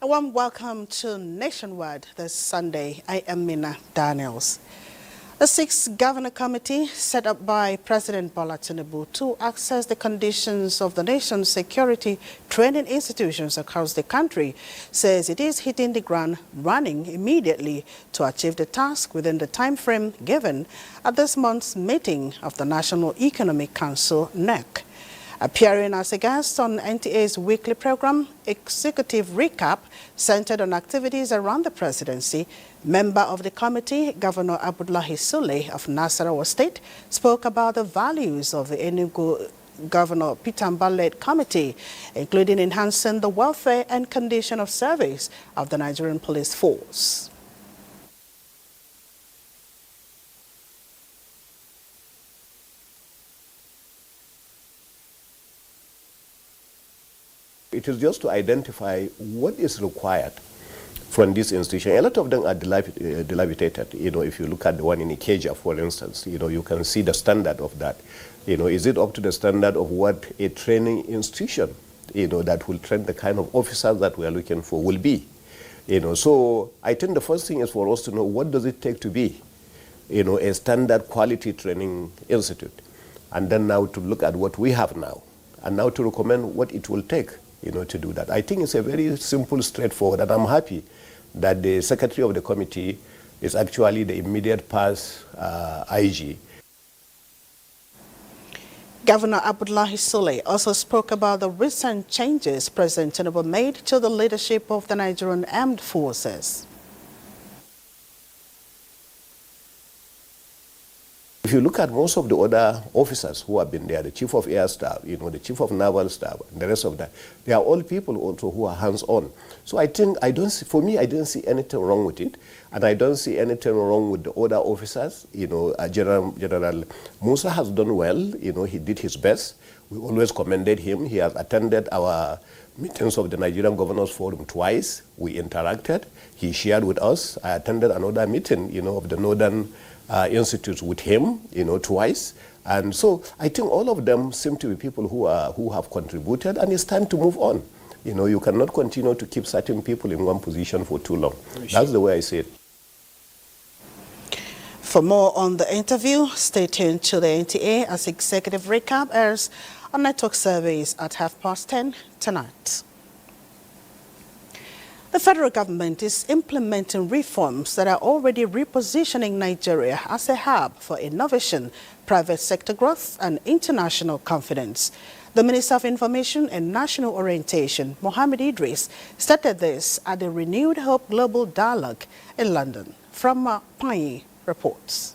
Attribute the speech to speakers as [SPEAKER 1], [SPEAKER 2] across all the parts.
[SPEAKER 1] A warm welcome to Nationwide this Sunday. I am Mina Daniels. The sixth Governor Committee set up by President Bola Tinubu to assess the conditions of the nation's security training institutions across the country says it is hitting the ground running immediately to achieve the task within the time frame given at this month's meeting of the National Economic Council, NEC. Appearing as a guest on NTA's weekly program, Executive Recap, centered on activities around the presidency, member of the committee, Governor Abdullahi Sule of Nasarawa State, spoke about the values of the Enugu Governor Peter Mbah-led committee, including enhancing the welfare and condition of service of the Nigerian police force.
[SPEAKER 2] It is just to identify what is required from this institution. A lot of them are dilapidated. If you look at the one in Ikeja, for instance, you can see the standard of that. Is it up to the standard of what a training institution, that will train the kind of officers that we are looking for will be? So I think the first thing is for us to know what does it take to be, a standard quality training institute. And then now to look at what we have now, and now to recommend what it will take to do that. I think it's a very simple, straightforward, and I'm happy that the secretary of the committee is actually the immediate past IG.
[SPEAKER 1] Governor Abdullahi Sule also spoke about the recent changes President Tinubu made to the leadership of the Nigerian Armed Forces.
[SPEAKER 2] If you look at most of the other officers who have been there, the chief of air staff, the chief of naval staff, and the rest of that, they are all people also who are hands-on. So I think, I don't see anything wrong with it, and I don't see anything wrong with the other officers. General Musa has done well. He did his best. We always commended him. He has attended our meetings of the Nigerian Governors Forum twice. We interacted. He shared with us. I attended another meeting, of the Northern institutes with him, twice. And so I think all of them seem to be people who have contributed, and it's time to move on. You cannot continue to keep certain people in one position for too long. That's the way I see it.
[SPEAKER 1] For more on the interview, stay tuned to the NTA as Executive Recap airs on network surveys at 10:30 tonight. The federal government is implementing reforms that are already repositioning Nigeria as a hub for innovation, private sector growth, and international confidence. The Minister of Information and National Orientation, Mohammed Idris, started this at the Renewed Hope Global Dialogue in London. From Panyi reports.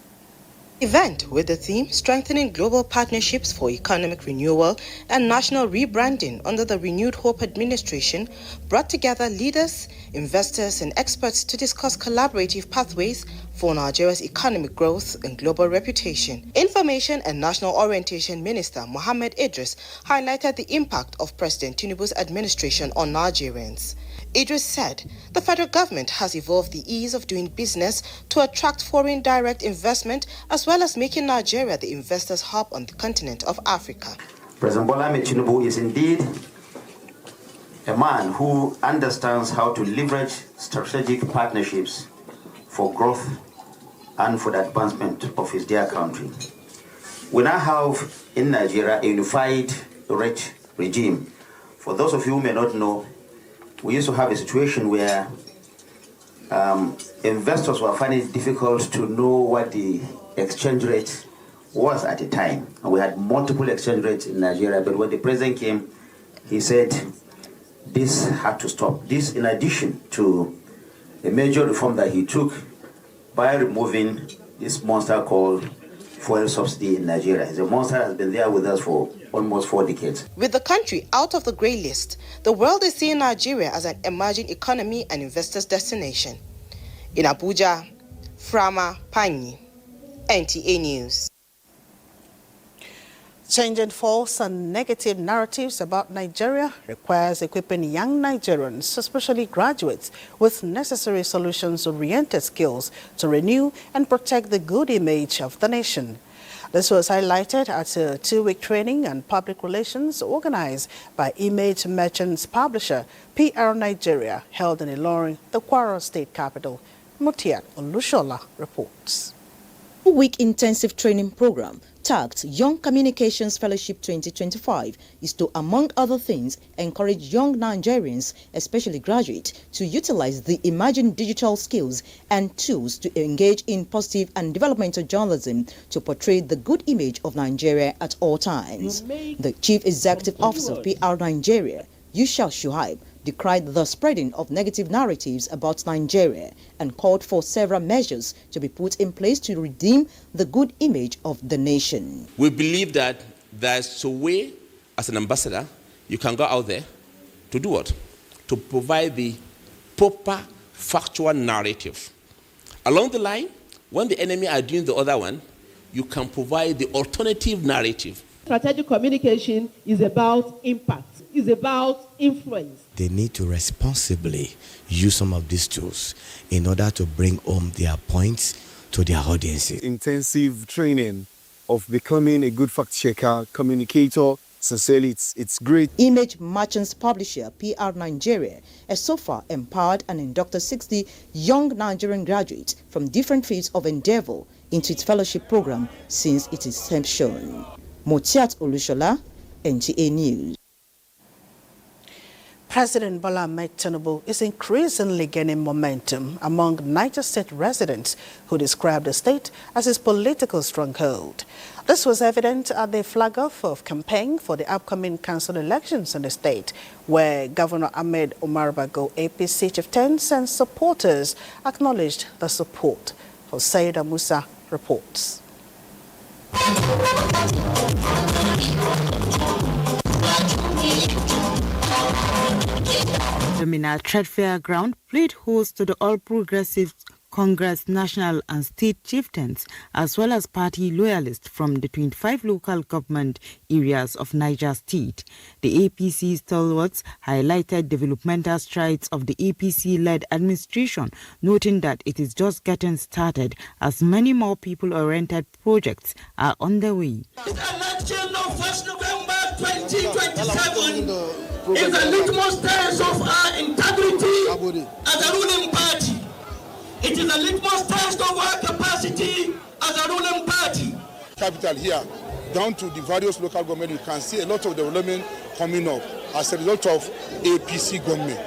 [SPEAKER 3] Event with the theme Strengthening Global Partnerships for Economic Renewal and National Rebranding under the Renewed Hope administration brought together leaders, investors, and experts to discuss collaborative pathways for Nigeria's economic growth and global reputation. Information and National Orientation Minister Mohammed Idris highlighted the impact of President Tinubu's administration on Nigerians. Idris said the federal government has evolved the ease of doing business to attract foreign direct investment, as well as making Nigeria the investors' hub on the continent of Africa.
[SPEAKER 4] President Bola Tinubu is indeed a man who understands how to leverage strategic partnerships for growth and for the advancement of his dear country. We now have in Nigeria a unified rate regime. For those of you who may not know, we used to have a situation where investors were finding it difficult to know what the exchange rate was at the time. And we had multiple exchange rates in Nigeria, but when the president came, he said this had to stop. This in addition to a major reform that he took by removing this monster called fuel subsidy in Nigeria. The monster has been there with us for almost 4 decades.
[SPEAKER 3] With the country out of the grey list, the world is seeing Nigeria as an emerging economy and investors' destination. In Abuja, Frama Panyi, NTA News.
[SPEAKER 1] Changing false and negative narratives about Nigeria requires equipping young Nigerians, especially graduates, with necessary solutions-oriented skills to renew and protect the good image of the nation. This was highlighted at a two-week training on public relations organized by Image Merchants publisher PR Nigeria, held in Ilorin, the Kwara State capital. Mutiat Olushola reports.
[SPEAKER 3] Two-week intensive training program tagged Young Communications Fellowship 2025 is to, among other things, encourage young Nigerians, especially graduates, to utilize the emerging digital skills and tools to engage in positive and developmental journalism to portray the good image of Nigeria at all times. The Chief Executive Officer of PR Nigeria, Yushal Shuaib, decried the spreading of negative narratives about Nigeria and called for several measures to be put in place to redeem the good image of the nation.
[SPEAKER 5] We believe that there's a way, as an ambassador, you can go out there to do what? To provide the proper factual narrative. Along the line, when the enemy are doing the other one, you can provide the alternative narrative.
[SPEAKER 6] Strategic communication is about impact, is about influence.
[SPEAKER 7] They need to responsibly use some of these tools in order to bring home their points to their audiences.
[SPEAKER 8] Intensive training of becoming a good fact checker, communicator. Sincerely, it's great.
[SPEAKER 3] Image Merchants publisher PR Nigeria has so far empowered and inducted 60 young Nigerian graduates from different fields of endeavor into its fellowship program since its inception. Motiat Olushola, NTA News.
[SPEAKER 1] President Bola Ahmed Tinubu is increasingly gaining momentum among Niger State residents who describe the state as his political stronghold. This was evident at the flag-off of campaign for the upcoming council elections in the state, where Governor Ahmed Omar Bago, APC chieftains and supporters acknowledged the support. Hosseida Musa reports.
[SPEAKER 9] Terminal Trade Fair Ground played host to the All Progressives Congress national and state chieftains, as well as party loyalists from the 25 local government areas of Niger State. The APC stalwarts highlighted developmental strides of the APC-led administration, noting that it is just getting started as many more people-oriented projects are underway.
[SPEAKER 10] The election of 1st November 2027 is the litmus test of our integrity as a ruling party. It is a litmus test of our capacity as a ruling party.
[SPEAKER 11] Capital here, down to the various local government, you can see a lot of development coming up as a result of APC government.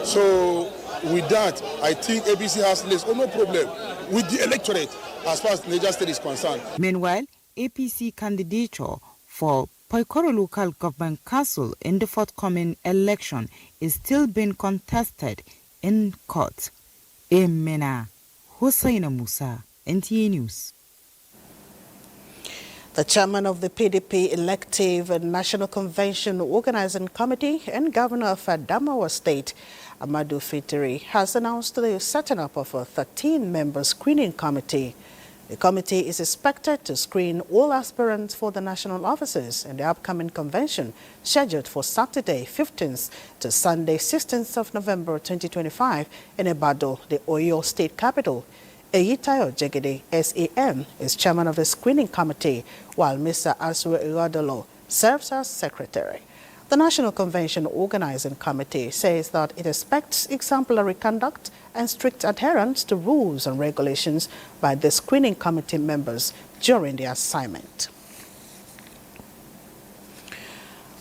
[SPEAKER 11] So with that, I think APC has no problem with the electorate as far as Niger State is concerned.
[SPEAKER 9] Meanwhile, APC candidature for Poikoro Local Government Council in the forthcoming election is still being contested in court. Emena Hosseina Musa, NTA News.
[SPEAKER 1] The chairman of the PDP Elective and National Convention Organizing Committee and Governor of Adamawa State, Amadou Fitiri, has announced the setting up of a 13-member screening committee. The committee is expected to screen all aspirants for the national offices in the upcoming convention, scheduled for Saturday 15th to Sunday 16th of November 2025 in Ibadan, the Oyo State capital. Eyitayo Jegede, SAN, is chairman of the screening committee, while Mr. Aswe Iradolo serves as secretary. The National Convention Organizing Committee says that it expects exemplary conduct and strict adherence to rules and regulations by the screening committee members during the assignment.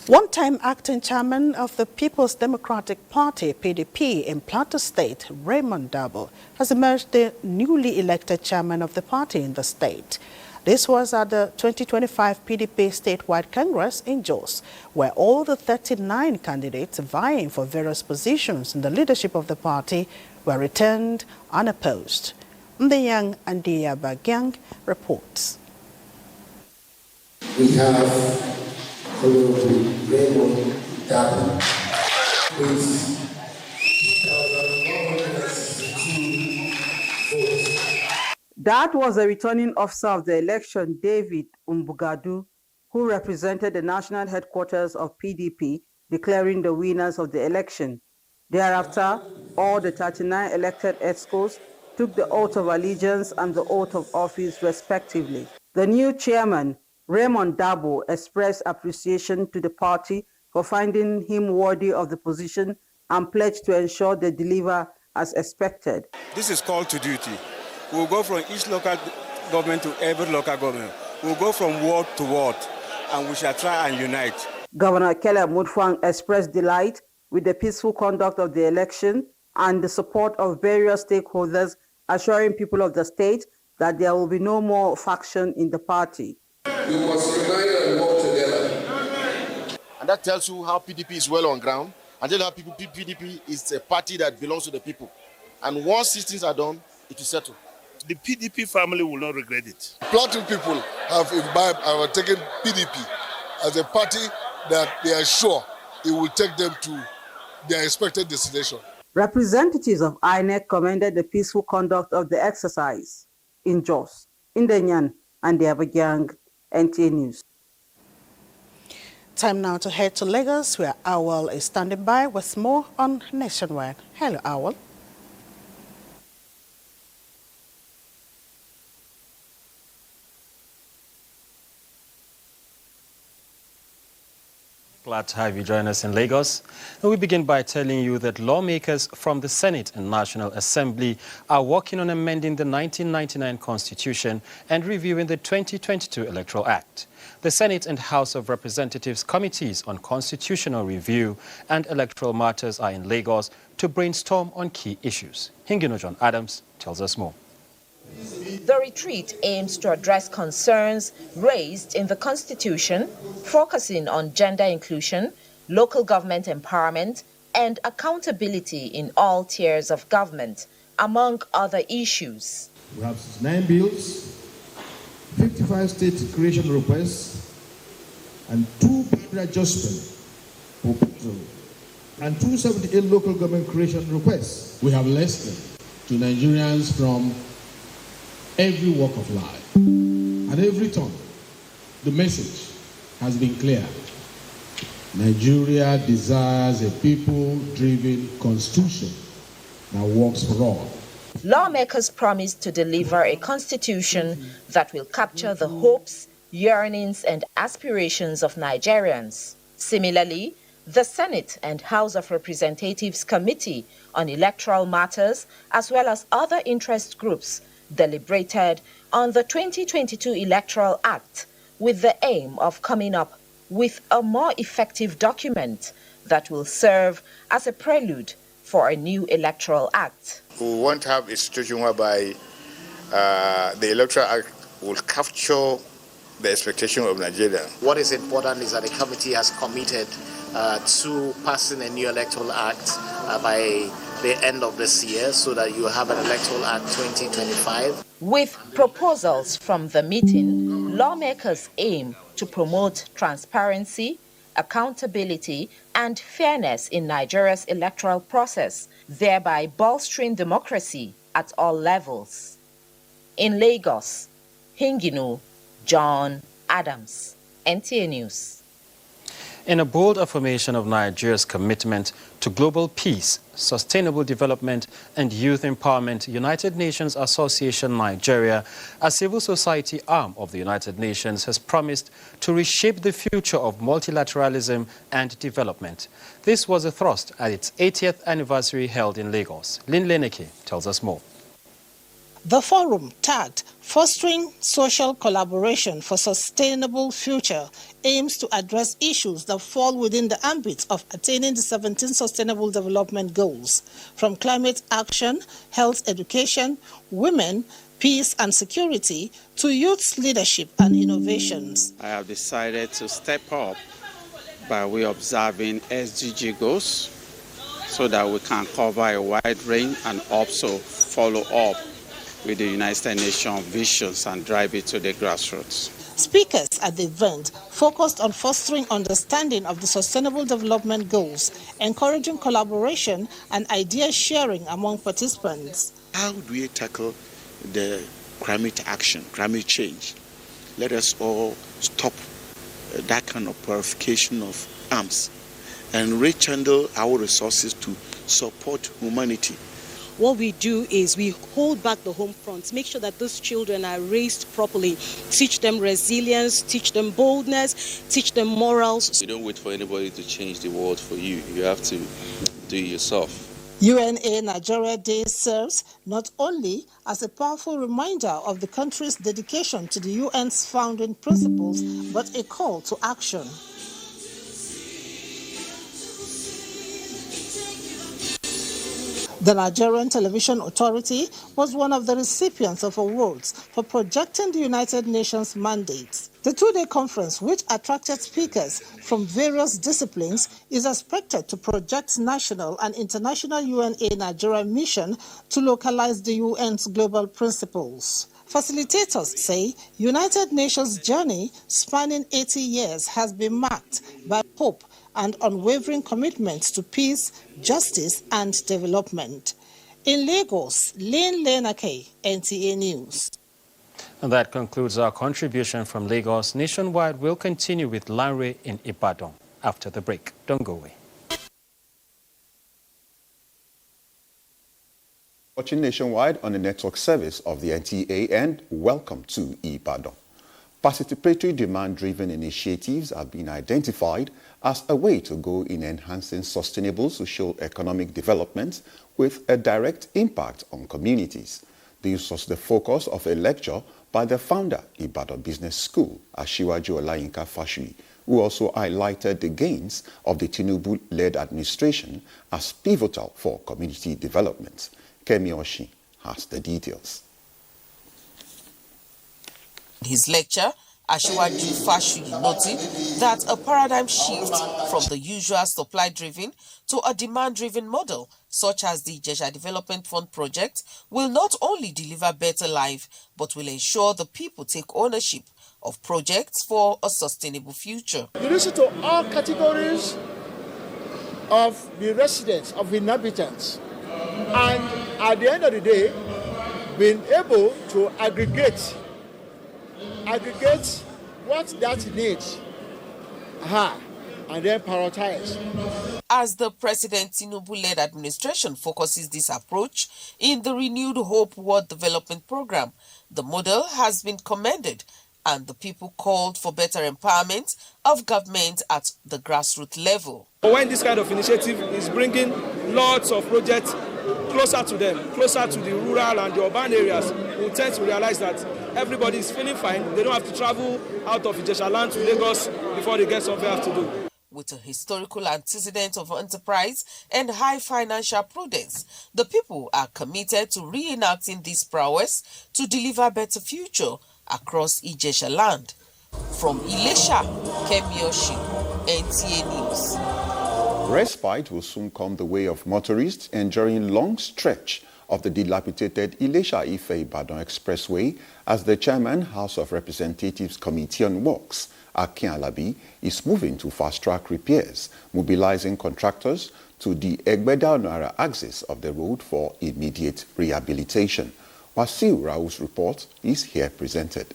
[SPEAKER 1] One-time acting chairman of the People's Democratic Party, PDP, in Plateau State, Raymond Dabo, has emerged the newly elected chairman of the party in the state. This was at the 2025 PDP statewide Congress in Jos, where all the 39 candidates vying for various positions in the leadership of the party were returned unopposed. Ndeyang Andia Bagyang reports.
[SPEAKER 12] We have Raymond Dabo, with 2,162 votes.
[SPEAKER 13] That was the returning officer of the election, David Umbugadu, who represented the national headquarters of PDP, declaring the winners of the election. Thereafter, all the 39 elected EXCOs took the oath of allegiance and the oath of office respectively. The new chairman, Raymond Dabo, expressed appreciation to the party for finding him worthy of the position and pledged to ensure they deliver as expected.
[SPEAKER 14] This is call to duty. We'll go from each local government to every local government. We'll go from ward to ward, and we shall try and unite.
[SPEAKER 13] Governor Caleb Mutfwang expressed delight with the peaceful conduct of the election and the support of various stakeholders, assuring people of the state that there will be no more faction in the party.
[SPEAKER 12] We must unite and work together.
[SPEAKER 15] And that tells you how PDP is well on ground, and tell how PDP is a party that belongs to the people. And once these things are done, it will settle.
[SPEAKER 16] The PDP family will not regret it.
[SPEAKER 11] Plateau people have imbibed and have taken PDP as a party that they are sure it will take them to their expected destination.
[SPEAKER 13] Representatives of INEC commended the peaceful conduct of the exercise in Jos, Ndenyan, and the Abuja. NTA News.
[SPEAKER 1] Time now to head to Lagos, where Awal is standing by with more on Nationwide. Hello, Awal.
[SPEAKER 17] Glad to have you join us in Lagos. And we begin by telling you that lawmakers from the Senate and National Assembly are working on amending the 1999 Constitution and reviewing the 2022 Electoral Act. The Senate and House of Representatives Committees on Constitutional Review and Electoral Matters are in Lagos to brainstorm on key issues. Hingino John Adams tells us more.
[SPEAKER 18] The retreat aims to address concerns raised in the Constitution, focusing on gender inclusion, local government empowerment, and accountability in all tiers of government, among other issues.
[SPEAKER 19] We have 9 bills, 55 state creation requests, and 2 boundary adjustment proposals, and 278 local government creation requests. We have listened to Nigerians from every walk of life and every turn. The message has been clear. Nigeria desires a people-driven constitution that works for all.
[SPEAKER 18] Lawmakers promised to deliver a constitution that will capture the hopes, yearnings, and aspirations of Nigerians. Similarly, the Senate and House of Representatives Committee on Electoral Matters, as well as other interest groups, deliberated on the 2022 Electoral Act with the aim of coming up with a more effective document that will serve as a prelude for a new Electoral Act.
[SPEAKER 20] We want to have a situation whereby the Electoral Act will capture the expectation of Nigeria.
[SPEAKER 21] What is important is that the committee has committed to passing a new Electoral Act by the end of this year, so that you have an Electoral Act 2025.
[SPEAKER 18] With proposals from the meeting, lawmakers aim to promote transparency, accountability, and fairness in Nigeria's electoral process, thereby bolstering democracy at all levels. In Lagos, Hingino John Adams, NTA News.
[SPEAKER 17] In a bold affirmation of Nigeria's commitment to global peace, sustainable development, and youth empowerment, United Nations Association Nigeria, a civil society arm of the United Nations, has promised to reshape the future of multilateralism and development. This was a thrust at its 80th anniversary held in Lagos. Lynn Leneke tells us more.
[SPEAKER 22] The forum, tagged Fostering Social Collaboration for Sustainable Future, aims to address issues that fall within the ambit of attaining the 17 Sustainable Development Goals, from climate action, health education, women, peace and security, to youth leadership and innovations.
[SPEAKER 23] I have decided to step up by way of observing SDG goals so that we can cover a wide range and also follow up with the United Nations visions and drive it to the grassroots.
[SPEAKER 22] Speakers at the event focused on fostering understanding of the Sustainable Development Goals, encouraging collaboration and idea sharing among participants.
[SPEAKER 24] How do we tackle the climate action, climate change? Let us all stop that kind of purification of arms and rechannel our resources to support humanity.
[SPEAKER 2] what we do is we hold back the home front, make sure that those children are raised properly, teach them resilience, teach them boldness, teach them morals.
[SPEAKER 4] You don't wait for anybody to change the world for you. You have to do it yourself.
[SPEAKER 22] UNA Nigeria Day serves not only as a powerful reminder of the country's dedication to the UN's founding principles, but a call to action. The Nigerian Television Authority was one of the recipients of awards for projecting the United Nations mandates. The two-day conference, which attracted speakers from various disciplines, is expected to project national and international UNA Nigeria mission to localize the UN's global principles. Facilitators say United Nations journey spanning 80 years has been marked by hope and unwavering commitments to peace, justice, and development. In Lagos, Lane Lenake, NTA News.
[SPEAKER 17] And that concludes our contribution from Lagos. Nationwide will continue with Lanre in Ibadan after the break. Don't go away.
[SPEAKER 5] Watching Nationwide on the network service of the NTA, and welcome to Ibadan. Participatory demand-driven initiatives have been identified as a way to go in enhancing sustainable socio-economic development with a direct impact on communities. This was the focus of a lecture by the founder, Ibadan Business School, Asiwaju Olayinka Fashui, who also highlighted the gains of the Tinubu-led administration as pivotal for community development. Kemi Oshi has the details.
[SPEAKER 6] His lecture, Asiwaju Fashui noted that a paradigm shift from the usual supply-driven to a demand-driven model, such as the Ijesha Development Fund project, will not only deliver better life, but will ensure the people take ownership of projects for a sustainable future.
[SPEAKER 25] You listen to all categories of the residents, of the inhabitants, and at the end of the day, being able to aggregate what that needs, and then prioritize.
[SPEAKER 6] As the President Tinubu-led administration focuses this approach in the Renewed Hope World Development Program, the model has been commended and the people called for better empowerment of government at the grassroots level.
[SPEAKER 26] When this kind of initiative is bringing lots of projects closer to them, closer to the rural and the urban areas, we tend to realize that everybody is feeling fine. They don't have to travel out of Ijesha land to Lagos before they get something they have to do.
[SPEAKER 6] With a historical antecedent of enterprise and high financial prudence, the people are committed to reenacting this prowess to deliver better future across Ijesha land. From Ilesha, Kemioshi, NTA News.
[SPEAKER 5] Respite will soon come the way of motorists enduring long stretch of the dilapidated Ilesha-Ife-Ibadan Expressway as the chairman, House of Representatives Committee on Works, Akin Alabi, is moving to fast-track repairs, mobilizing contractors to the Egbeda-Onara axis of the road for immediate rehabilitation. Wasiu Raoul's report is here presented.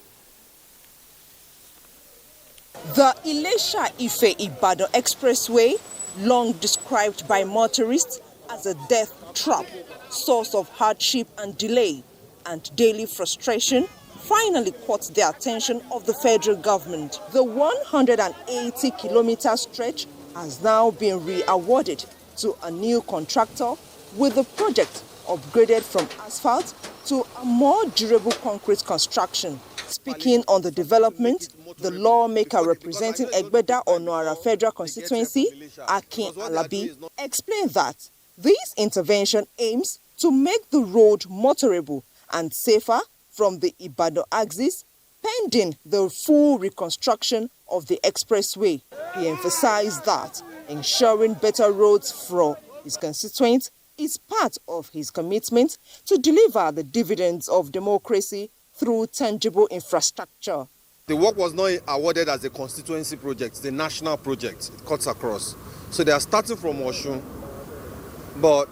[SPEAKER 27] The Ilesha-Ife-Ibadan Expressway, long described by motorists as a death trap, source of hardship and delay, and daily frustration, finally caught the attention of the federal government. The 180-kilometer stretch has now been re-awarded to a new contractor, with the project upgraded from asphalt to a more durable concrete construction. Speaking on the development, the lawmaker representing Egbeda-Onara Federal Constituency, Akin Alabi, explained that this intervention aims to make the road motorable and safer from the Ibadan axis, pending the full reconstruction of the expressway. He emphasized that ensuring better roads for his constituents is part of his commitment to deliver the dividends of democracy through tangible infrastructure.
[SPEAKER 28] The work was not awarded as a constituency project, it's a national project. It cuts across. So they are starting from Osun, but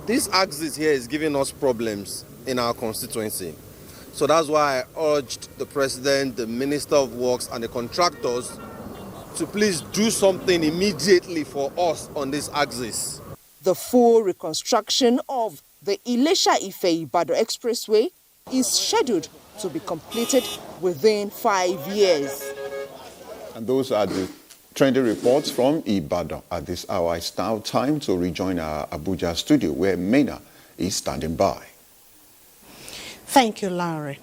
[SPEAKER 28] this axis here is giving us problems in our constituency. So that's why I urged the President, the Minister of Works, and the contractors to please do something immediately for us on this axis.
[SPEAKER 27] The full reconstruction of The Ilesha-Ife-Ibadan Expressway is scheduled to be completed within 5 years.
[SPEAKER 5] And those are the trending reports from Ibadan. At this hour, it's now time to rejoin our Abuja studio where Mena is standing by.
[SPEAKER 1] Thank you, Larry.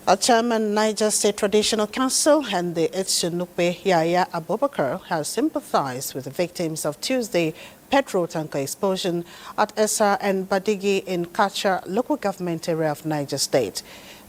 [SPEAKER 1] Our chairman, Niger State Traditional Council and the Etsunupe Yaya Abubakar has sympathized with the victims of Tuesday petrol tanker explosion at Esa and Badigi in Kacha local government area of Niger State.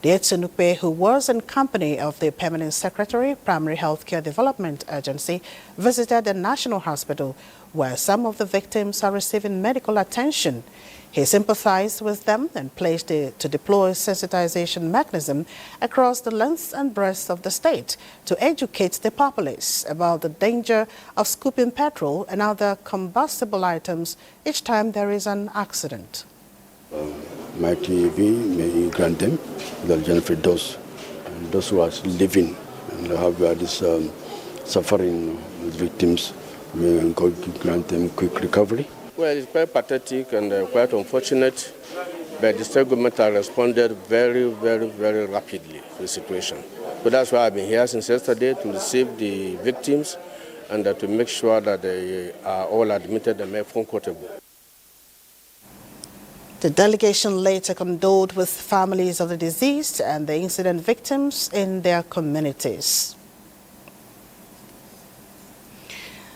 [SPEAKER 1] The Etsunupe, who was in company of the Permanent Secretary, Primary Healthcare Development Agency, visited the National Hospital, where some of the victims are receiving medical attention. He sympathized with them and pledged to deploy sensitization mechanism across the length and breadth of the state to educate the populace about the danger of scooping petrol and other combustible items each time there is an accident.
[SPEAKER 3] My TV may grant them the benefit those who are living and have this suffering victims, may grant them quick recovery.
[SPEAKER 7] Well, it's quite pathetic and quite unfortunate, but the state government has responded very, very, very rapidly to the situation. So that's why I've been here since yesterday to receive the victims and to make sure that they are all admitted and made comfortable.
[SPEAKER 1] The delegation later condoled with families of the deceased and the incident victims in their communities.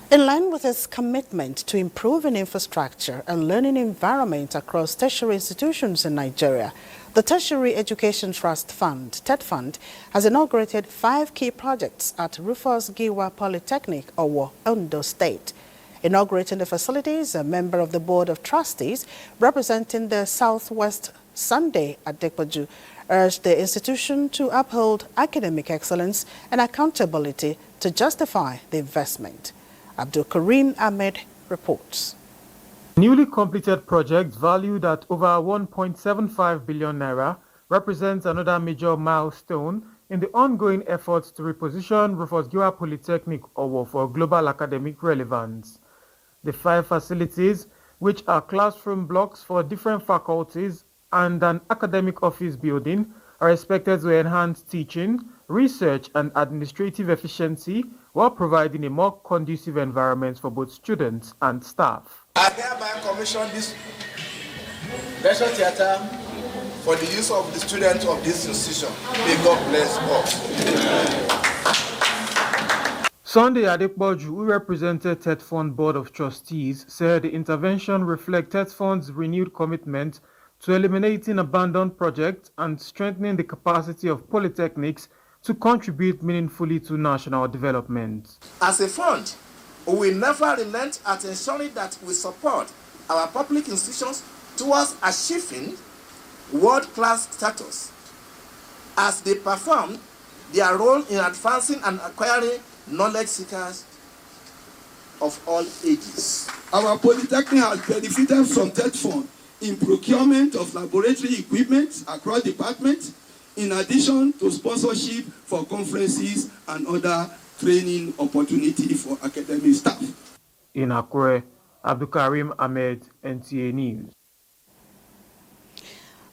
[SPEAKER 1] In line with its commitment to improving infrastructure and learning environment across tertiary institutions in Nigeria, the Tertiary Education Trust Fund, TED Fund, has inaugurated 5 key projects at Rufus Giwa Polytechnic, Owo, Ondo State. Inaugurating the facilities, a member of the Board of Trustees representing the Southwest Sunday at Dekpaju urged the institution to uphold academic excellence and accountability to justify the investment. Abdul Karim Ahmed reports.
[SPEAKER 8] Newly completed project valued at over 1.75 billion naira represents another major milestone in the ongoing efforts to reposition Rufus Giwa Polytechnic Owo for global academic relevance. The 5 facilities, which are classroom blocks for different faculties and an academic office building, are expected to enhance teaching, research and administrative efficiency while providing a more conducive environment for both students and staff.
[SPEAKER 9] I hereby commission this lecture theatre for the use of the students of this institution. May God bless all.
[SPEAKER 8] Sunday Adekboju, who represented TED Fund Board of Trustees, said the intervention reflects TED Fund's renewed commitment to eliminating abandoned projects and strengthening the capacity of polytechnics to contribute meaningfully to national development.
[SPEAKER 9] As a fund, we will never relent at ensuring that we support our public institutions towards achieving world-class status as they perform their role in advancing and acquiring knowledge seekers of all ages.
[SPEAKER 10] Our polytechnic has benefited from TED Fund in procurement of laboratory equipment across departments, in addition to sponsorship for conferences and other training opportunities for academic staff.
[SPEAKER 8] In Akure, Abdul Karim Ahmed, NTA News.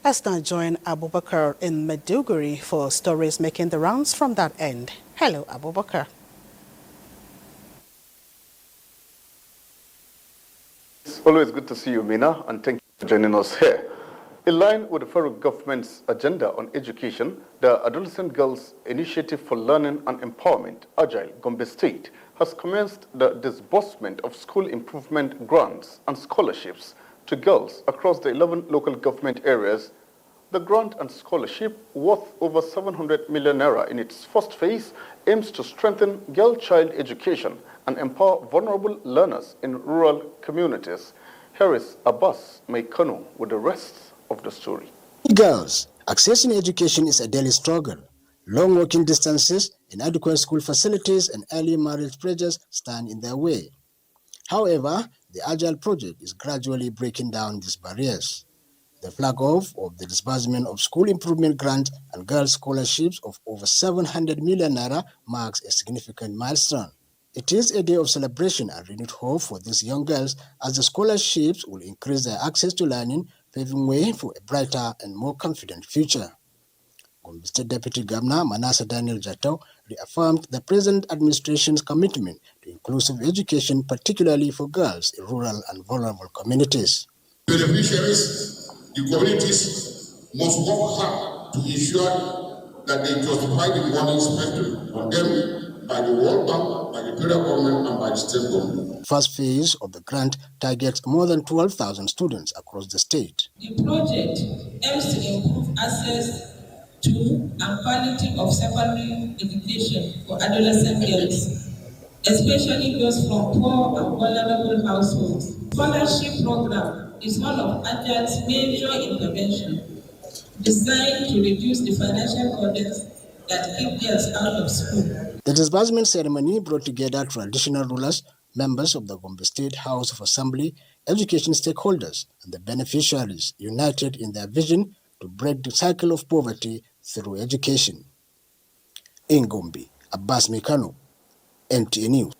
[SPEAKER 1] Let's now join Abubakar in Maiduguri for stories making the rounds from that end. Hello, Abubakar.
[SPEAKER 12] It's always good to see you, Mina, and thank you for joining us here. In line with the federal government's agenda on education, the Adolescent Girls Initiative for Learning and Empowerment, Agile, Gombe State, has commenced the disbursement of school improvement grants and scholarships to girls across the 11 local government areas. The grant and scholarship, worth over 700 million naira in its first phase, aims to strengthen girl-child education and empower vulnerable learners in rural communities. Here is Abbas Maikano with the rest of the story.
[SPEAKER 14] Girls, accessing education is a daily struggle. Long walking distances, inadequate school facilities, and early marriage pressures stand in their way. However, the Agile project is gradually breaking down these barriers. The flag off of the disbursement of school improvement grant and girls scholarships of over 700 million naira marks a significant milestone. It is a day of celebration and renewed hope for these young girls as the scholarships will increase their access to learning, paving way for a brighter and more confident future. Gombe State Deputy Governor Manasseh Daniel Jatau reaffirmed the present administration's commitment to inclusive education, particularly for girls in rural and vulnerable communities.
[SPEAKER 11] Beneficiaries, the communities must work hard to ensure that they justify the money spent on them by the World Bank, by the federal government, and by the state government.
[SPEAKER 14] The first phase of the grant targets more than 12,000 students across the state.
[SPEAKER 13] The project aims to improve access to and quality of secondary education for adolescent girls, especially those from poor and vulnerable households. Scholarship program is one of Abuja's major interventions designed to reduce the financial burdens that keep girls out of school.
[SPEAKER 14] The disbursement ceremony brought together traditional rulers, members of the Gombe State House of Assembly, education stakeholders, and the beneficiaries united in their vision to break the cycle of poverty through education. In Gombe, Abbas Mikano, NTA News.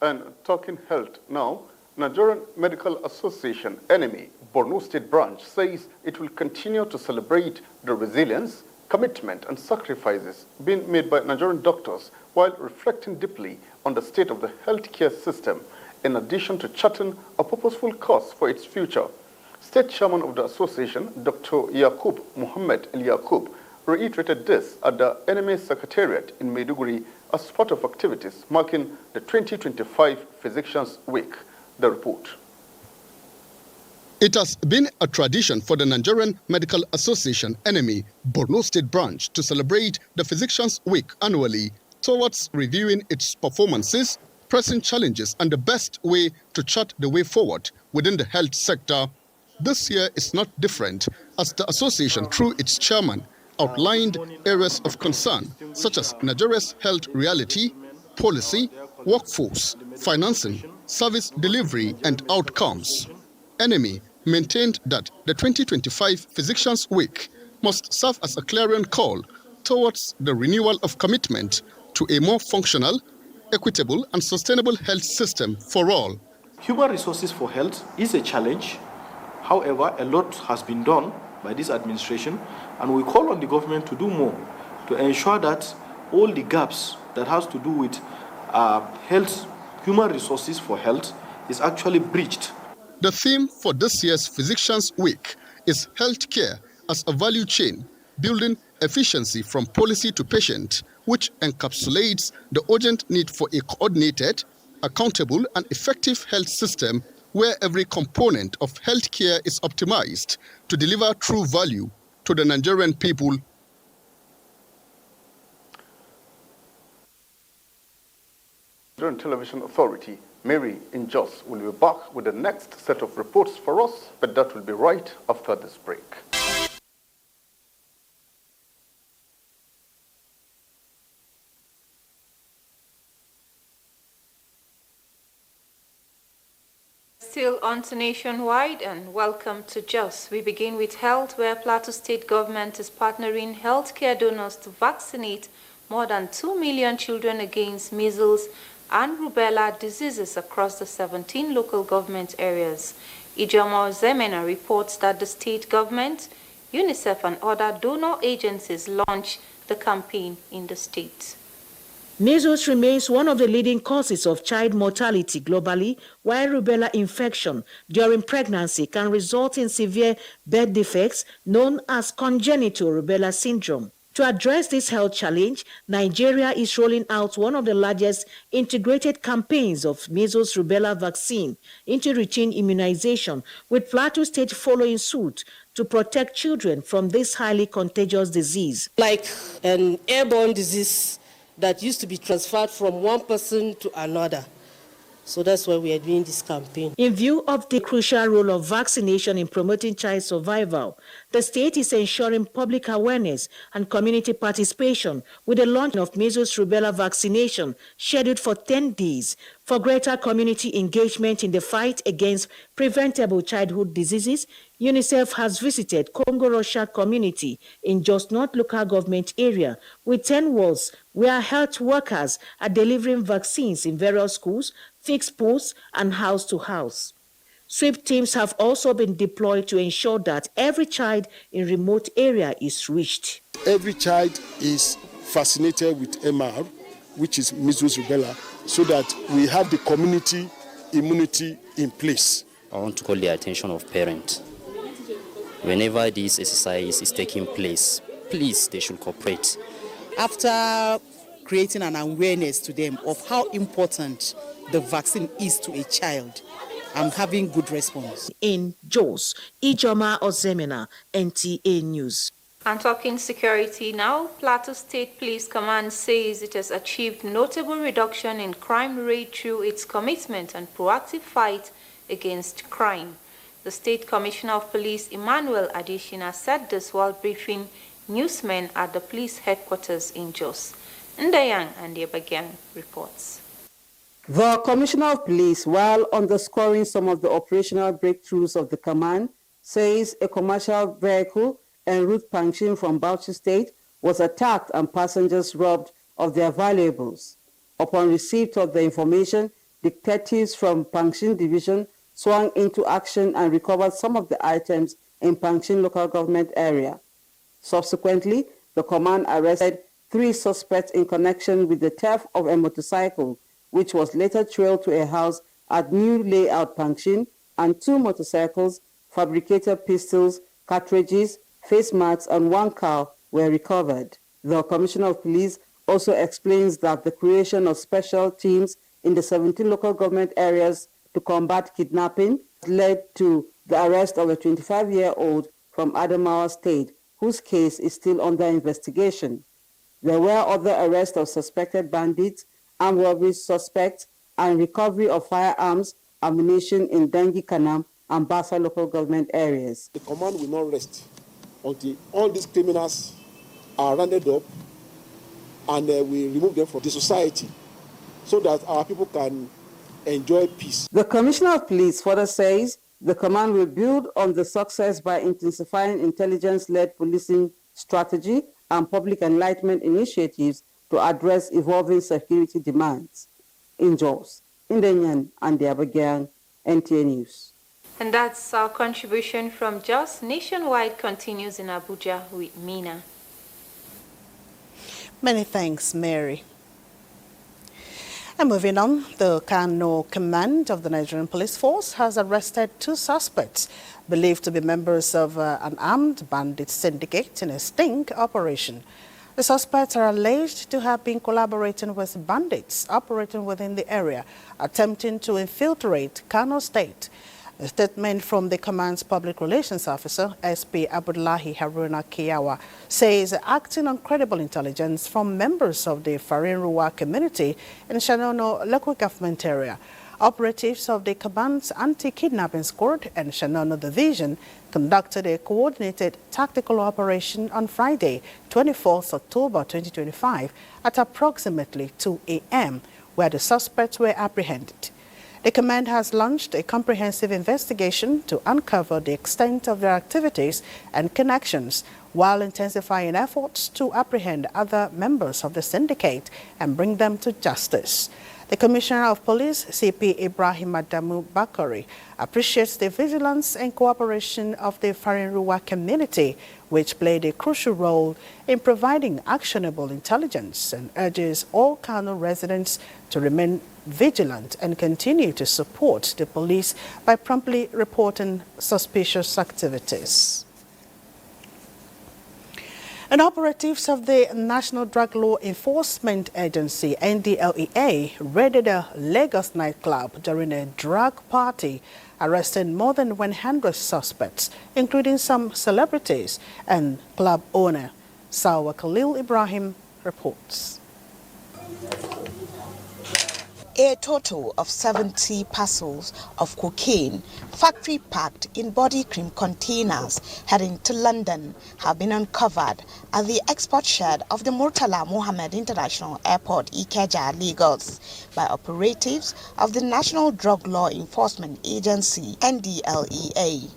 [SPEAKER 12] And talking health now, Nigerian Medical Association NMA, Borno State Branch, says it will continue to celebrate the resilience, commitment and sacrifices being made by Nigerian doctors while reflecting deeply on the state of the healthcare system, in addition to charting a purposeful course for its future. State Chairman of the association, Dr. Yaqub Muhammad El Yaqub, reiterated this at the NMA Secretariat in Maiduguri as part of activities marking the 2025 Physicians Week. The report.
[SPEAKER 15] It has been a tradition for the Nigerian Medical Association NMA Borno State Branch to celebrate the Physicians Week annually towards reviewing its performances, pressing challenges, and the best way to chart the way forward within the health sector. This year is not different, as the association, through its chairman, outlined areas of concern such as Nigeria's health reality, policy, workforce, financing, service delivery, and outcomes. NMA maintained that the 2025 Physicians Week must serve as a clarion call towards the renewal of commitment to a more functional, equitable, and sustainable health system for all.
[SPEAKER 16] Human resources for health is a challenge. However, a lot has been done by this administration, and we call on the government to do more to ensure that all the gaps that has to do with health, human resources for health is actually breached.
[SPEAKER 15] The theme for this year's Physicians Week is healthcare as a value chain, building efficiency from policy to patient, which encapsulates the urgent need for a coordinated, accountable, and effective health system where every component of healthcare is optimized to deliver true value to the Nigerian people.
[SPEAKER 12] Nigerian Television Authority, Mary in Jos, will be back with the next set of reports for us, but that will be right after this break.
[SPEAKER 18] Still on to Nationwide, and welcome to Jos. We begin with health, where Plateau State government is partnering healthcare donors to vaccinate more than 2 million children against measles and rubella diseases across the 17 local government areas. Ijeoma Zemena reports that the state government, UNICEF, and other donor agencies launched the campaign in the state.
[SPEAKER 19] Measles remains one of the leading causes of child mortality globally, while rubella infection during pregnancy can result in severe birth defects known as congenital rubella syndrome. To address this health challenge, Nigeria is rolling out one of the largest integrated campaigns of measles rubella vaccine into routine immunization, with Plateau State following suit to protect children from this highly contagious disease.
[SPEAKER 20] Like an airborne disease that used to be transferred from one person to another.
[SPEAKER 2] So that's why we are doing this campaign.
[SPEAKER 19] In view of the crucial role of vaccination in promoting child survival, the state is ensuring public awareness and community participation with the launch of measles rubella vaccination scheduled for 10 days. For greater community engagement in the fight against preventable childhood diseases, UNICEF has visited Congo-Russia community in Jos North local government area with 10 wards where health workers are delivering vaccines in various schools, fixed posts, and house to house. Sweep teams have also been deployed to ensure that every child in remote area is reached.
[SPEAKER 25] Every child is vaccinated with MR, which is measles rubella, so that we have the community immunity in place.
[SPEAKER 4] I want to call the attention of parents. Whenever this exercise is taking place, please, they should cooperate.
[SPEAKER 17] After creating an awareness to them of how important the vaccine is to a child, I'm having good response.
[SPEAKER 19] In Jos, Ijoma Ozemena, NTA News.
[SPEAKER 18] And talking security now, Plateau State Police Command says it has achieved notable reduction in crime rate through its commitment and proactive fight against crime. The State Commissioner of Police, Emmanuel Adeshina, said this while briefing newsmen at the police headquarters in Jos. Ndayang and Yebagan reports.
[SPEAKER 20] The Commissioner of Police, while underscoring some of the operational breakthroughs of the command, says a commercial vehicle en route Pankshin from Bauchi State was attacked and passengers robbed of their valuables. Upon receipt of the information, detectives from Pankshin Division swung into action and recovered some of the items in Pankshin local government area. Subsequently, the command arrested 3 suspects in connection with the theft of a motorcycle, which was later trailed to a house at New Layout Pankshin, and 2 motorcycles, fabricated pistols, cartridges, face masks, and 1 car were recovered. The Commissioner of Police also explains that the creation of special teams in the 17 local government areas to combat kidnapping led to the arrest of a 25-year-old from Adamawa State, whose case is still under investigation. There were other arrests of suspected bandits, armed robbery suspects, and recovery of firearms, ammunition in Dengi Kanam and Basa local government areas.
[SPEAKER 25] The command will not rest until all these criminals are rounded up and we remove them from the society so that our people can enjoy peace.
[SPEAKER 20] The Commissioner of Police further says the command will build on the success by intensifying intelligence-led policing strategy and public enlightenment initiatives to address evolving security demands. In Jos, Ndenyan and the Abuja, NTA News.
[SPEAKER 18] And that's our contribution from Jos. Nationwide continues in Abuja with Mina.
[SPEAKER 1] Many thanks, Mary. And moving on, the Kano Command of the Nigerian Police Force has arrested 2 suspects believed to be members of an armed bandit syndicate in a sting operation. The suspects are alleged to have been collaborating with bandits operating within the area, attempting to infiltrate Kano State. A statement from the command's public relations officer, SP Abdullahi Haruna Kiyawa, says acting on credible intelligence from members of the Farin-Ruwa community in Shanono local government area, operatives of the command's anti-kidnapping squad and Shanono division conducted a coordinated tactical operation on Friday, 24th October 2025 at approximately 2 a.m., where the suspects were apprehended. The command has launched a comprehensive investigation to uncover the extent of their activities and connections while intensifying efforts to apprehend other members of the syndicate and bring them to justice. The Commissioner of Police, CP Ibrahim Adamu Bakari, appreciates the vigilance and cooperation of the Farin-Ruwa community, which played a crucial role in providing actionable intelligence, and urges all Kano residents to remain vigilant and continue to support the police by promptly reporting suspicious activities. And operatives of the National Drug Law Enforcement Agency, NDLEA, raided a Lagos nightclub during a drug party, arresting more than 100 suspects, including some celebrities and club owner. Sawa Khalil Ibrahim reports. A total of 70 parcels of cocaine, factory-packed in body cream containers heading to London, have been uncovered at the export shed of the Murtala Mohammed International Airport, Ikeja, Lagos, by operatives of the National Drug Law Enforcement Agency, NDLEA.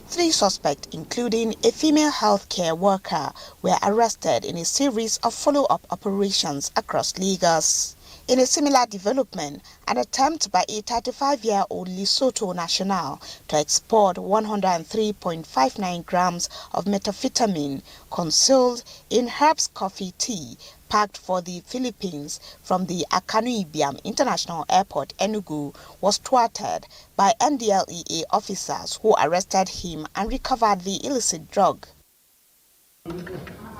[SPEAKER 1] 3 suspects, including a female healthcare worker, were arrested in a series of follow-up operations across Lagos. In a similar development, an attempt by a 35-year-old Lesotho national to export 103.59 grams of methamphetamine concealed in herbs coffee tea packed for the Philippines from the Akanu Ibiam International Airport, Enugu, was thwarted by NDLEA officers who arrested him and recovered the illicit drug.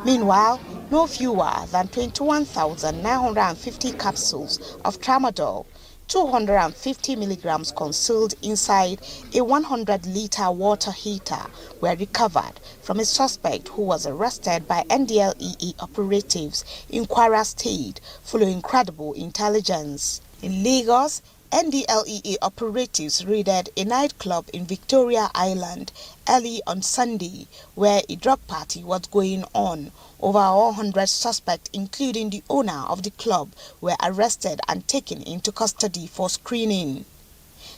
[SPEAKER 1] Meanwhile, no fewer than 21,950 capsules of tramadol, 250 milligrams concealed inside a 100-liter water heater, were recovered from a suspect who was arrested by NDLEA operatives in Kwara State following credible intelligence. In Lagos, NDLEA operatives raided a nightclub in Victoria Island early on Sunday, where a drug party was going on. Over 100 suspects, including the owner of the club, were arrested and taken into custody for screening.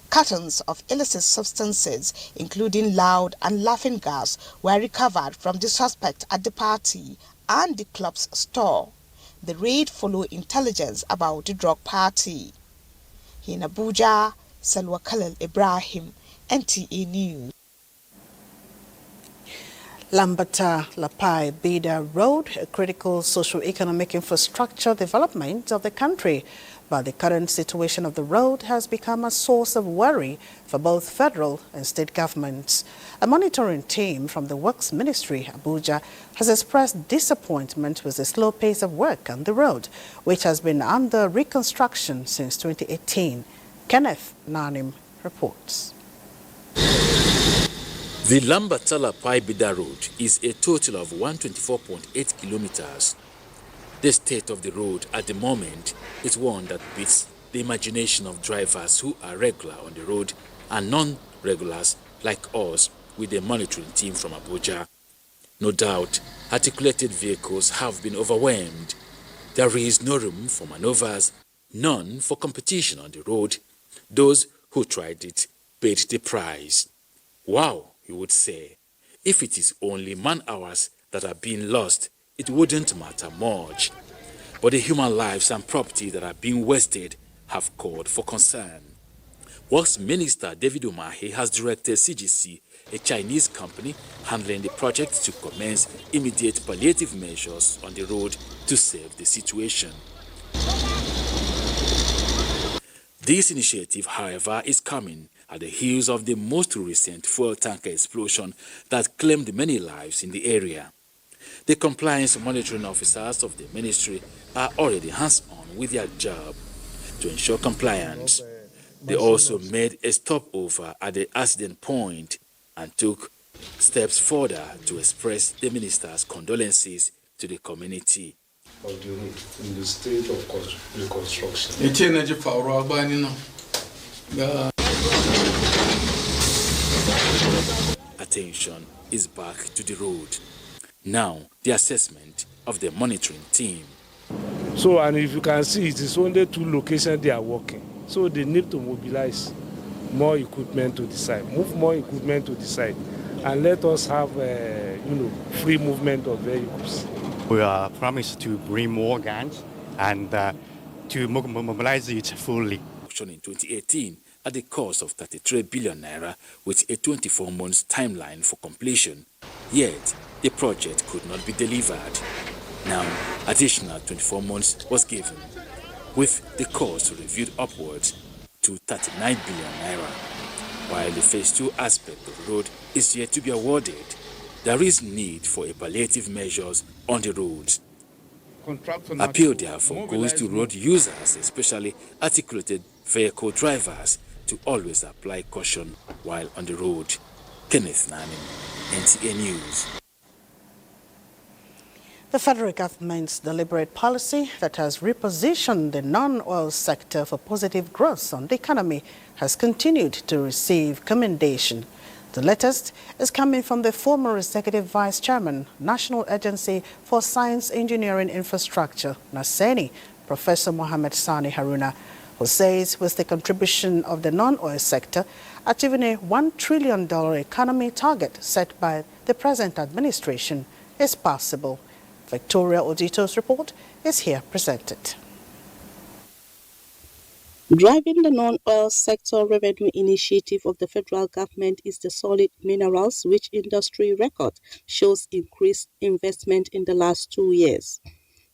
[SPEAKER 1] Cartons of illicit substances, including loud and laughing gas, were recovered from the suspect at the party and the club's store. The raid followed intelligence about the drug party. In Abuja, Salwa Khalil Ibrahim, NTA News. Lambata-Lapai Bida Road, a critical socio-economic infrastructure development of the country. But the current situation of the road has become a source of worry for both federal and state governments. A monitoring team from the Works Ministry, Abuja, has expressed disappointment with the slow pace of work on the road, which has been under reconstruction since 2018. Kenneth Nanim reports.
[SPEAKER 6] The Lambata-Lapai Bida Road is a total of 124.8 kilometers. The state of the road at the moment is one that beats the imagination of drivers who are regular on the road and non-regulars like us with a monitoring team from Abuja. No doubt, articulated vehicles have been overwhelmed. There is no room for maneuvers, none for competition on the road. Those who tried it paid the price. Wow, you would say. If it is only man-hours that are being lost, it wouldn't matter much. But the human lives and property that are being wasted have called for concern. Works Minister David Umahi has directed CGC, a Chinese company handling the project, to commence immediate palliative measures on the road to save the situation. This initiative, however, is coming at the heels of the most recent fuel tanker explosion that claimed many lives in the area. The compliance monitoring officers of the ministry are already hands-on with their job to ensure compliance. They also made a stopover at the accident point and took steps further to express the minister's condolences to the community.
[SPEAKER 21] Of the road in the state of reconstruction.
[SPEAKER 6] Attention is back to the road. Now, the assessment of the monitoring team.
[SPEAKER 21] So, and if you can see, it is only 2 locations they are working. So they need to mobilize more equipment to the side, move more equipment to the side, and let us have, free movement of vehicles.
[SPEAKER 22] We are promised to bring more guns and to mobilize it fully.
[SPEAKER 6] In 2018, at the cost of 33 billion naira, with a 24-month timeline for completion. Yet, the project could not be delivered. Now, additional 24 months was given, with the cost reviewed upwards to 39 billion naira. While the phase 2 aspect of the road is yet to be awarded, there is need for a palliative measures on the roads. Appeal therefore goes to road users, especially articulated vehicle drivers, to always apply caution while on the road. Kenneth Nanim, NTA News.
[SPEAKER 1] The federal government's deliberate policy that has repositioned the non-oil sector for positive growth on the economy has continued to receive commendation. The latest is coming from the former Executive Vice Chairman, National Agency for Science, Engineering, Infrastructure, NASENI, Professor Mohammed Sani Haruna, who says with the contribution of the non-oil sector, achieving a $1 trillion economy target set by the present administration is possible. Victoria Odito's report is here presented.
[SPEAKER 3] Driving the non-oil sector revenue initiative of the federal government is the solid minerals, which industry record shows increased investment in the last 2 years.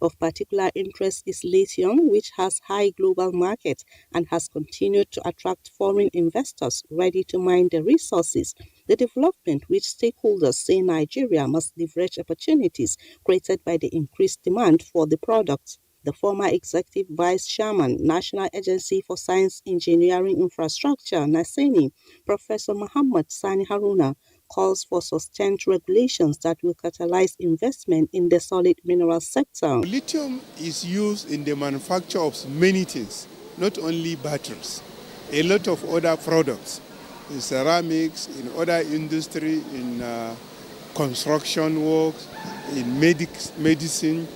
[SPEAKER 3] Of particular interest is lithium, which has high global market and has continued to attract foreign investors ready to mine the resources. The development which stakeholders say Nigeria must leverage opportunities created by the increased demand for the product. The former Executive Vice Chairman, National Agency for Science, Engineering, Infrastructure, NASENI, Professor Mohammed Sani Haruna, calls for sustained regulations that will catalyze investment in the solid mineral sector.
[SPEAKER 5] Lithium is used in the manufacture of many things, not only batteries, a lot of other products, in ceramics, in other industry, in construction works, in medicine,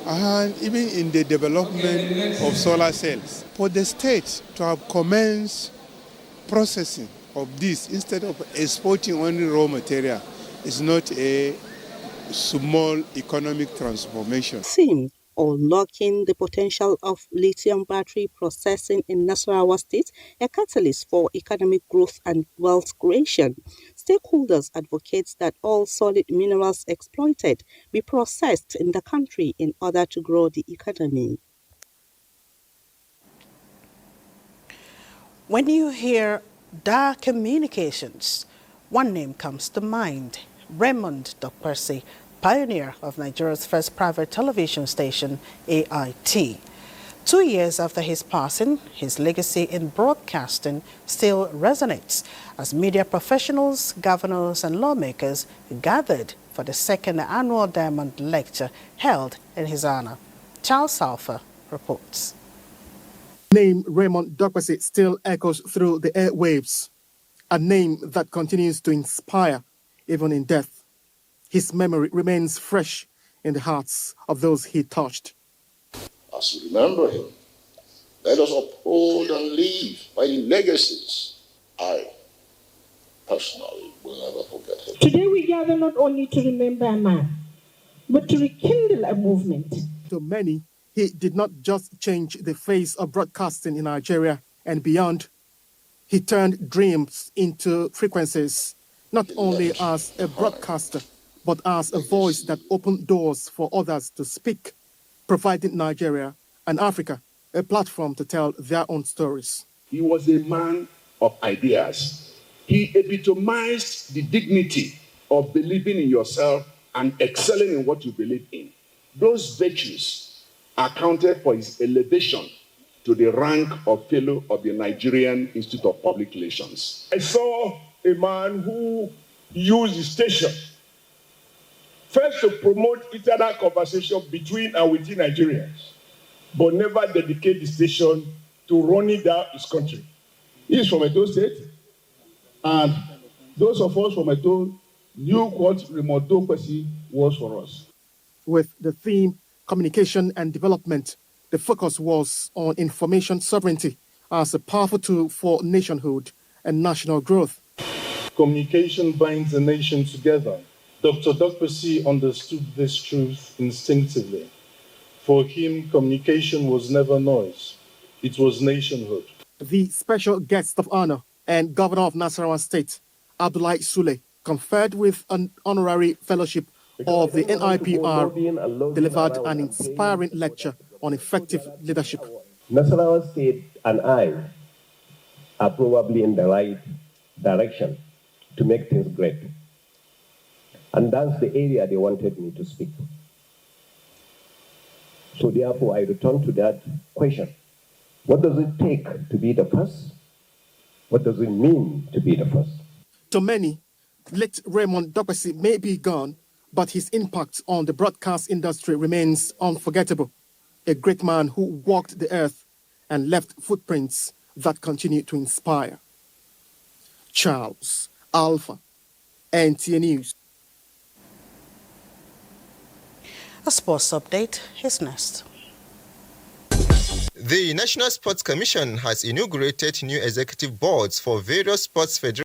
[SPEAKER 5] and even in the development of solar cells. For the state to have commenced processing of this instead of exporting only raw material is not a small economic transformation.
[SPEAKER 3] Unlocking the potential of lithium battery processing in Nasarawa State, a catalyst for economic growth and wealth creation. Stakeholders advocate that all solid minerals exploited be processed in the country in order to grow the economy.
[SPEAKER 1] When you hear Dar Communications, one name comes to mind: Raymond Dokpersi, pioneer of Nigeria's first private television station, AIT. 2 years after his passing, his legacy in broadcasting still resonates as media professionals, governors, and lawmakers gathered for the second annual Diamond Lecture held in his honor. Charles Salfer reports.
[SPEAKER 7] Name Raymond Dokpersi still echoes through the airwaves, a name that continues to inspire even in death. His memory remains fresh in the hearts of those he touched.
[SPEAKER 11] As we remember him, let us uphold and live by the legacies. I personally will never forget him.
[SPEAKER 23] Today we gather not only to remember a man, but to rekindle a movement.
[SPEAKER 7] To many, he did not just change the face of broadcasting in Nigeria and beyond. He turned dreams into frequencies, not only as a broadcaster, but as a voice that opened doors for others to speak, providing Nigeria and Africa a platform to tell their own stories.
[SPEAKER 24] He was a man of ideas. He epitomized the dignity of believing in yourself and excelling in what you believe in. Those virtues accounted for his elevation to the rank of Fellow of the Nigerian Institute of Public Relations.
[SPEAKER 26] I saw a man who used the station first to promote internal conversation between and within Nigerians, but never dedicate the station to running down his country. He is from Edo State, and those of us from Edo knew what Raymond Dokpersi was for us.
[SPEAKER 7] With the theme Communication and Development, the focus was on information sovereignty as a powerful tool for nationhood and national growth.
[SPEAKER 26] Communication binds the nation together. Dr. Dokpersi understood this truth instinctively. For him, communication was never noise. It was nationhood.
[SPEAKER 7] The special guest of honor and governor of Nasarawa State, Abdullahi Sule, conferred with an honorary fellowship of the NIPR, delivered an inspiring lecture on effective leadership.
[SPEAKER 27] Nasarawa State and I are probably in the right direction to make things great. And that's the area they wanted me to speak. So therefore, I return to that question. What does it take to be the first? What does it mean to be the first?
[SPEAKER 7] To many, late Raymond Dokpersi may be gone, but his impact on the broadcast industry remains unforgettable. A great man who walked the earth and left footprints that continue to inspire. Charles Alpha, NTA News.
[SPEAKER 1] A sports update is next.
[SPEAKER 8] The National Sports Commission has inaugurated new executive boards for various sports federations